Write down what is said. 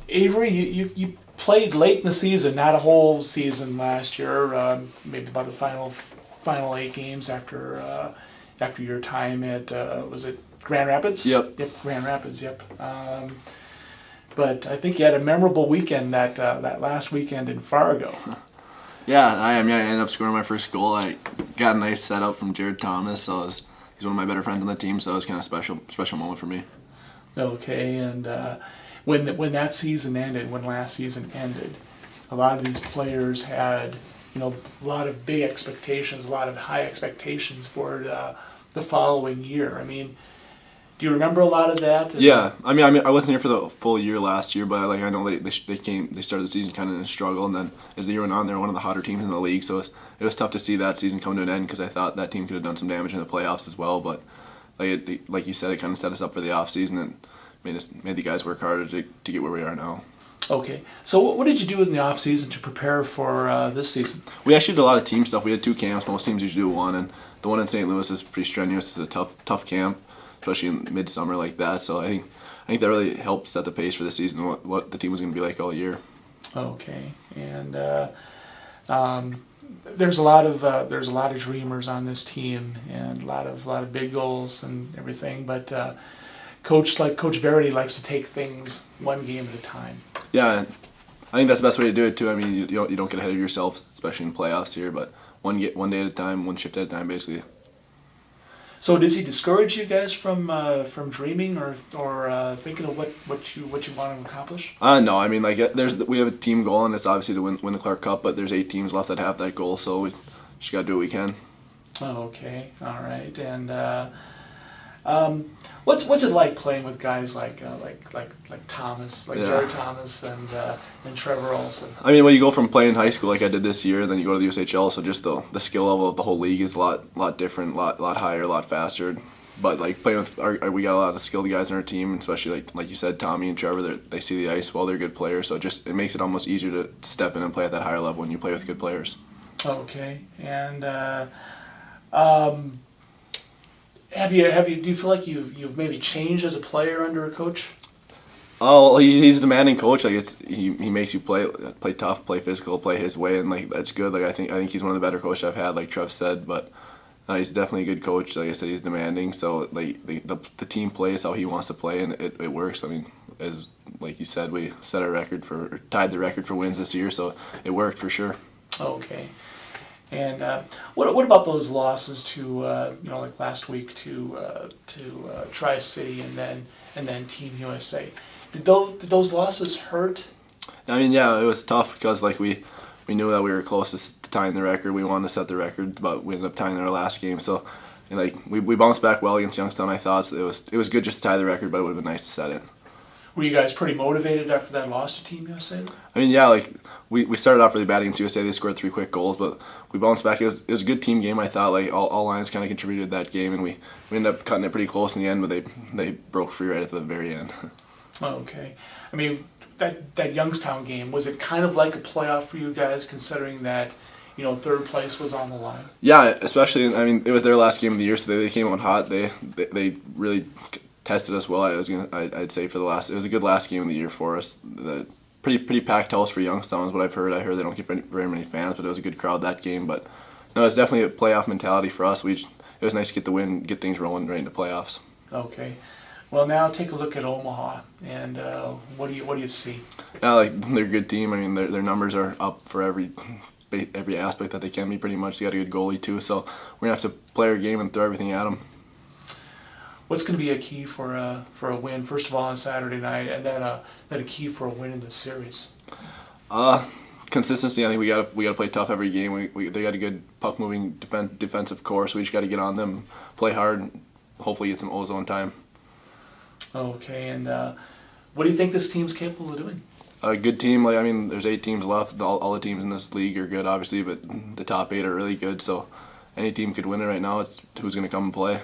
Avery, you played late in the season, not a whole season last year. Maybe about the final 8 games after your time at was it Grand Rapids? Yep. Yep, Grand Rapids. Yep. But I think you had a memorable weekend that last weekend in Fargo. Yeah, I am. Yeah, I ended up scoring my first goal. I got a nice setup from Jared Thomas, so he's one of my better friends on the team, so it was kind of special moment for me. Okay, and when that season ended, when last season ended, a lot of these players had a lot of big expectations, a lot of high expectations for the following year. I mean, do you remember a lot of that? Yeah, I mean, I wasn't here for the full year last year, but I know they started the season kind of in a struggle, and then as the year went on, they were one of the hotter teams in the league. So it was tough to see that season come to an end because I thought that team could have done some damage in the playoffs as well. But like you said, it kind of set us up for the offseason and made the guys work harder to get where we are now. Okay, so what did you do in the off season to prepare for this season? We actually did a lot of team stuff. We had 2 camps. Most teams usually do one, and the one in St. Louis is pretty strenuous. It's a tough camp, especially in midsummer like that. So I think that really helped set the pace for the season, what the team was going to be like all year. Okay, and there's a lot of dreamers on this team, and a lot of big goals and everything. But Coach Verity likes to take things one game at a time. Yeah, I think that's the best way to do it too. I mean, you don't get ahead of yourself, especially in playoffs here. But one day at a time, one shift at a time, basically. So does he discourage you guys from dreaming or thinking of what you want to accomplish? No, I mean we have a team goal and it's obviously to win the Clark Cup, but there's 8 teams left that have that goal, so we just got to do what we can. Oh, okay, all right, and what's it like playing with guys like Thomas, like Jared Thomas and Trevor Olson? I mean, when you go from playing in high school like I did this year, then you go to the USHL, so just the skill level of the whole league is a lot different, lot higher, a lot faster. But like playing with we got a lot of skilled guys on our team, especially like you said, Tommy and Trevor. They see the ice well. They're good players, so it makes it almost easier to step in and play at that higher level when you play with good players. Okay, and do you feel like you've maybe changed as a player under a coach? Oh, well, he's a demanding coach. Like he makes you play tough, play physical, play his way, and like that's good. Like I think he's one of the better coaches I've had, like Trev said. But he's definitely a good coach. Like I said, he's demanding. So like the team plays how he wants to play, and it works. I mean, as like you said, we tied the record for wins this year, so it worked for sure. Okay. And what about those losses to like last week to Tri-City and then Team USA? Did those losses hurt? I mean, yeah, it was tough because like we knew that we were closest to tying the record. We wanted to set the record, but we ended up tying our last game. So, and, like we bounced back well against Youngstown. I thought so it was good just to tie the record, but it would have been nice to set it. Were you guys pretty motivated after that loss to Team USA? I mean, yeah, like we started off really bad against USA. They scored 3 quick goals, but we bounced back. It was a good team game. I thought like all lines kind of contributed to that game, and we ended up cutting it pretty close in the end, but they broke free right at the very end. Okay, I mean that Youngstown game, was it kind of like a playoff for you guys, considering that third place was on the line? Yeah, especially I mean it was their last game of the year, so they came out hot. They really tested us well. I'd say it was a good last game of the year for us. The pretty packed house for Youngstown is what I've heard. I heard they don't get very many fans, but it was a good crowd that game. But no, it's definitely a playoff mentality for us. It was nice to get the win, get things rolling right into playoffs. Okay, well now take a look at Omaha, and what do you see? Yeah, like they're a good team. I mean their numbers are up for every aspect that they can be pretty much. They got a good goalie too, so we're gonna have to play our game and throw everything at them. What's going to be a key for a win? First of all, on Saturday night, and then a key for a win in the series. Consistency. I think we got to play tough every game. They got a good puck moving defensive core, so we just got to get on them, play hard, and hopefully get some ozone time. Okay, and what do you think this team's capable of doing? A good team. Like I mean, there's 8 teams left. All the teams in this league are good, obviously, but the top 8 are really good. So any team could win it right now. It's who's going to come and play.